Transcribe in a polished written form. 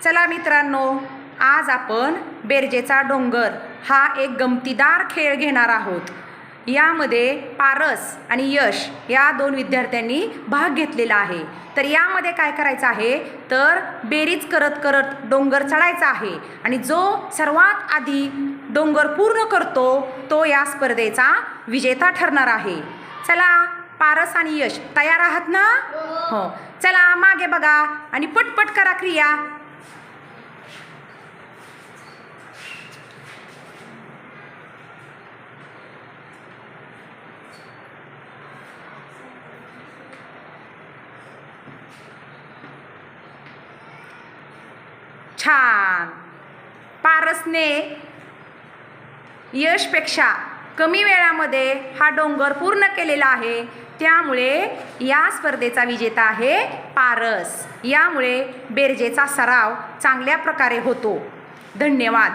चला मित्रांनो, आज आपण बेरजेचा डोंगर हा एक गमतीदार खेळ घेणार आहोत। यामध्ये पारस आणि यश या दोन विद्यार्थ्यांनी भाग घेतलेला आहे। तर यामध्ये काय करायचं आहे तर बेरीज करत करत डोंगर चढायचा आहे आणि जो सर्वात आधी डोंगर पूर्ण करतो तो या स्पर्धेचा विजेता ठरणार आहे। चला पारस आणि यश तयार आहात ना? हो, चला मागे बघा आणि पटपट करा क्रिया। छान, पारसने यशपेक्षा कमी वेळामध्ये हा डोंगर पूर्ण केलेला आहे, त्यामुळे या स्पर्धेचा विजेता आहे पारस। यामुळे बेरजेचा सराव चांगल्या प्रकारे होतो। धन्यवाद।